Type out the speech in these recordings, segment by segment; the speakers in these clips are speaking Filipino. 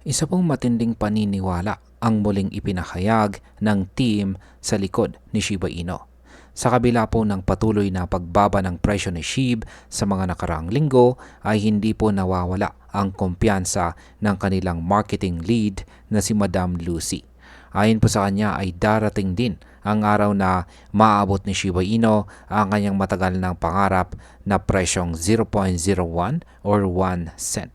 Isa pong matinding paniniwala ang muling ipinahayag ng team sa likod ni Shiba Inu. Sa kabila po ng patuloy na pagbaba ng presyo ni SHIB sa mga nakaraang linggo ay hindi po nawawala ang kumpiyansa ng kanilang marketing lead na si Madam Lucy. Ayon po sa kanya ay darating din ang araw na maaabot ni Shiba Inu ang kanyang matagal ng pangarap na presyong 0.01 or 1 cent.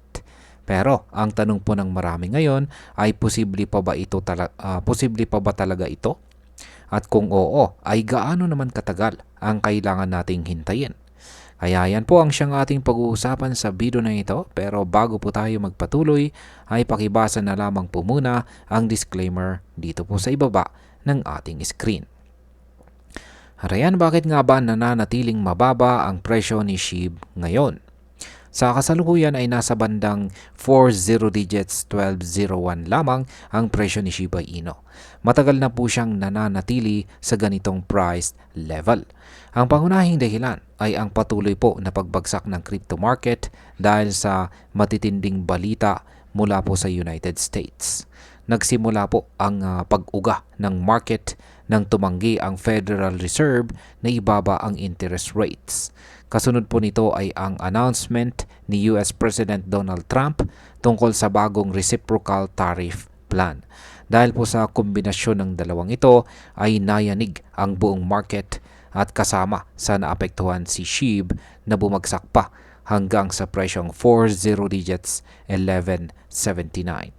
Pero ang tanong po ng marami ngayon ay posible pa ba talaga ito? At kung oo, ay gaano naman katagal ang kailangan nating hintayin? Kaya yan po ang siyang ating pag-uusapan sa video na ito. Pero bago po tayo magpatuloy, ay pakibasa na lamang po muna ang disclaimer dito po sa ibaba ng ating screen. Harayan, bakit nga ba nananatiling mababa ang presyo ni SHIB ngayon? Sa kasalukuyan ay nasa bandang 40 digits 1201 lamang ang presyo ni Shiba Inu. Matagal na po siyang nananatili sa ganitong price level. Ang pangunahing dahilan ay ang patuloy po na pagbagsak ng crypto market dahil sa matitinding balita mula po sa United States. Nagsimula po ang pag-uga ng market nang tumanggi ang Federal Reserve na ibaba ang interest rates. Kasunod po nito ay ang announcement ni US President Donald Trump tungkol sa bagong reciprocal tariff plan. Dahil po sa kombinasyon ng dalawang ito ay nayanig ang buong market at kasama sa naapektuhan si SHIB na bumagsak pa hanggang sa presyong 40 digits 1179.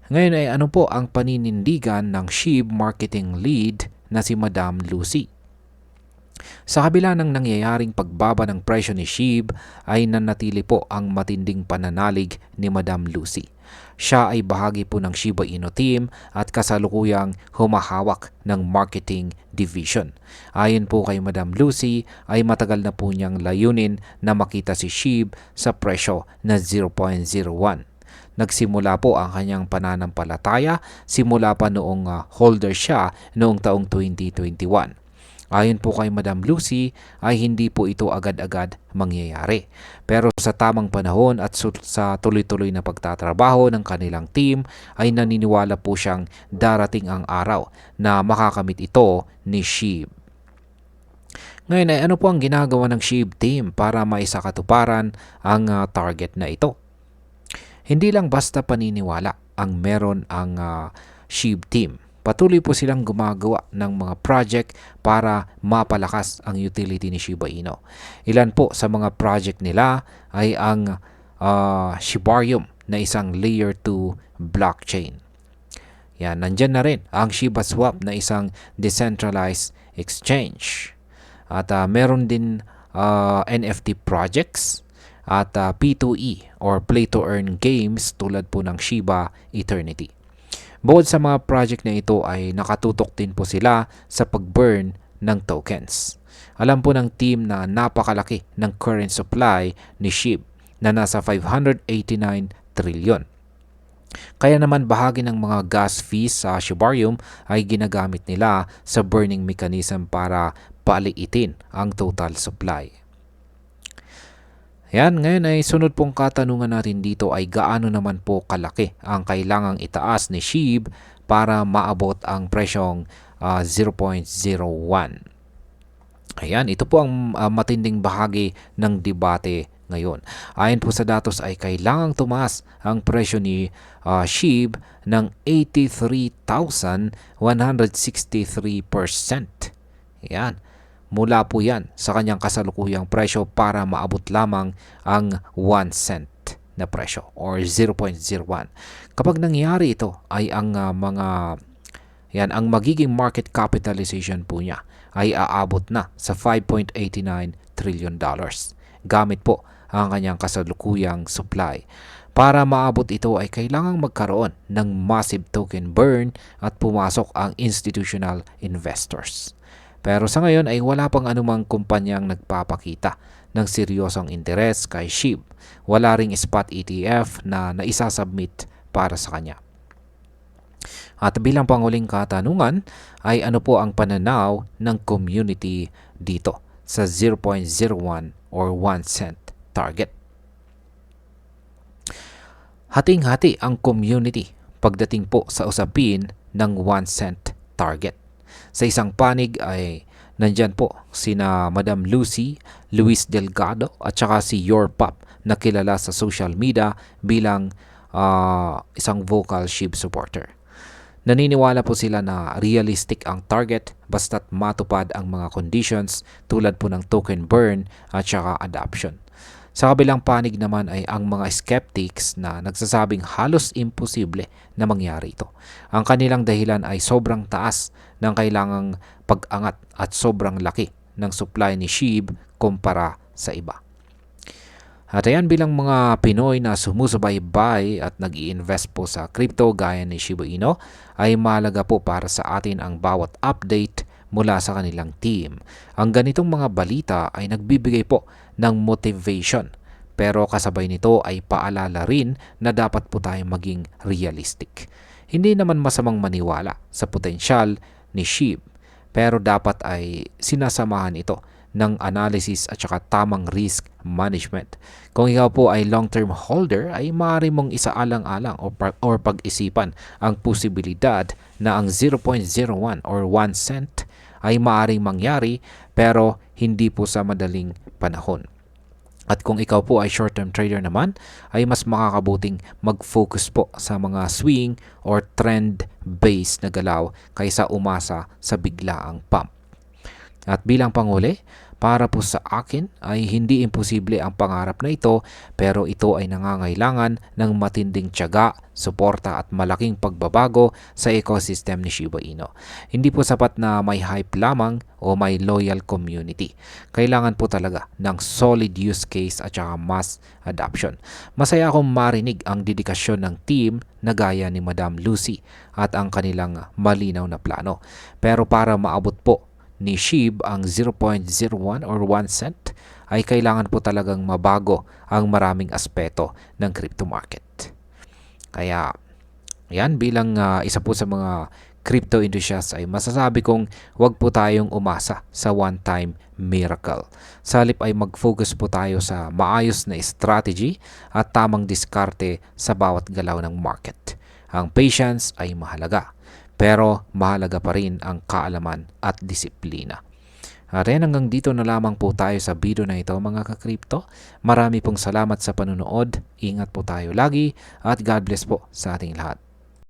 Ngayon ay ano po ang paninindigan ng SHIB marketing lead na si Madam Lucy? Sa kabila ng nangyayaring pagbaba ng presyo ni SHIB ay nanatili po ang matinding pananalig ni Madam Lucy. Siya ay bahagi po ng Shiba Inu team at kasalukuyang humahawak ng marketing division. Ayon po kay Madam Lucy ay matagal na po niyang layunin na makita si SHIB sa presyo na 0.01. Nagsimula po ang kanyang pananampalataya simula pa noong holder siya noong taong 2021. Ayon po kay Madam Lucy ay hindi po ito agad-agad mangyayari. Pero sa tamang panahon at sa tuloy-tuloy na pagtatrabaho ng kanilang team ay naniniwala po siyang darating ang araw na makakamit ito ni SHIB. Ngayon ay ano po ang ginagawa ng SHIB team para maisakatuparan ang target na ito? Hindi lang basta paniniwala ang meron ang SHIB team. Patuloy po silang gumagawa ng mga project para mapalakas ang utility ni Shiba Inu. Ilan po sa mga project nila ay ang Shibarium na isang layer 2 blockchain. Yan, nandyan na rin ang Shiba Swap na isang decentralized exchange. At meron din NFT projects at P2E or Play to Earn games tulad po ng Shiba Eternity. Bukod sa mga project na ito ay nakatutok din po sila sa pag-burn ng tokens. Alam po ng team na napakalaki ng current supply ni SHIB na nasa 589 trillion. Kaya naman bahagi ng mga gas fees sa Shibarium ay ginagamit nila sa burning mechanism para paaliitin ang total supply. Yan, ngayon ay sunod pong katanungan natin dito ay gaano naman po kalaki ang kailangang itaas ni SHIB para maabot ang presyong 0.01. Ayan, ito po ang matinding bahagi ng debate ngayon. Ayon po sa datos ay kailangang tumaas ang presyo ni SHIB ng 83,163%. Ayan. Mula po yan sa kanyang kasalukuyang presyo para maabot lamang ang 1 cent na presyo or 0.01. Kapag nangyari ito ay ang ang magiging market capitalization po niya ay aabot na sa 5.89 trillion dollars gamit po ang kanyang kasalukuyang supply. Para maabot ito ay kailangang magkaroon ng massive token burn at pumasok ang institutional investors. Pero sa ngayon ay wala pang anumang kumpanyang nagpapakita ng seryosong interes kay SHIB. Wala ring spot ETF na naisasubmit para sa kanya. At bilang panghuling katanungan ay ano po ang pananaw ng community dito sa 0.01 or 1 cent target? Hating-hati ang community pagdating po sa usapin ng 1 cent target. Sa isang panig ay nandyan po sina Madam Lucy, Luis Delgado at saka si Your Pop na kilala sa social media bilang isang vocal SHIB supporter. Naniniwala po sila na realistic ang target basta't matupad ang mga conditions tulad po ng token burn at saka adoption. Sa kabilang panig naman ay ang mga skeptics na nagsasabing halos imposible na mangyari ito. Ang kanilang dahilan ay sobrang taas ng kailangang pag-angat at sobrang laki ng supply ni SHIB kumpara sa iba. At ayan, bilang mga Pinoy na sumusubaybay at nag-i-invest po sa crypto gaya ni Shiba Inu, ay mahalaga po para sa atin ang bawat update mula sa kanilang team. Ang ganitong mga balita ay nagbibigay po ng motivation, pero kasabay nito ay paalala rin na dapat po tayong maging realistic. Hindi naman masamang maniwala sa potensyal ni SHIB, pero dapat ay sinasamahan ito ng analysis at saka tamang risk management. Kung ikaw po ay long-term holder, ay maaari mong isaalang-alang or pag-isipan ang posibilidad na ang 0.01 or 1 cent ay maaaring mangyari pero hindi po sa madaling panahon. At kung ikaw po ay short-term trader naman, ay mas makakabuting mag-focus po sa mga swing or trend-based na galaw kaysa umasa sa biglaang pump. At bilang panghuli, para po sa akin ay hindi imposible ang pangarap na ito, pero ito ay nangangailangan ng matinding tiyaga, suporta at malaking pagbabago sa ecosystem ni Shiba Inu. Hindi po sapat na may hype lamang o may loyal community. Kailangan po talaga ng solid use case at saka mass adoption. Masaya akong marinig ang dedikasyon ng team na gaya ni Madam Lucy at ang kanilang malinaw na plano. Pero para maabot po ni SHIB ang 0.01 or 1 cent ay kailangan po talagang mabago ang maraming aspeto ng crypto market. Kaya yan, bilang isa po sa mga crypto enthusiasts ay masasabi kong huwag po tayong umasa sa one-time miracle. Sa halip ay mag-focus po tayo sa maayos na strategy at tamang diskarte sa bawat galaw ng market. Ang patience ay mahalaga, pero mahalaga pa rin ang kaalaman at disiplina. At hanggang dito na lamang po tayo sa video na ito mga ka-crypto. Marami pong salamat sa panunood. Ingat po tayo lagi at God bless po sa ating lahat.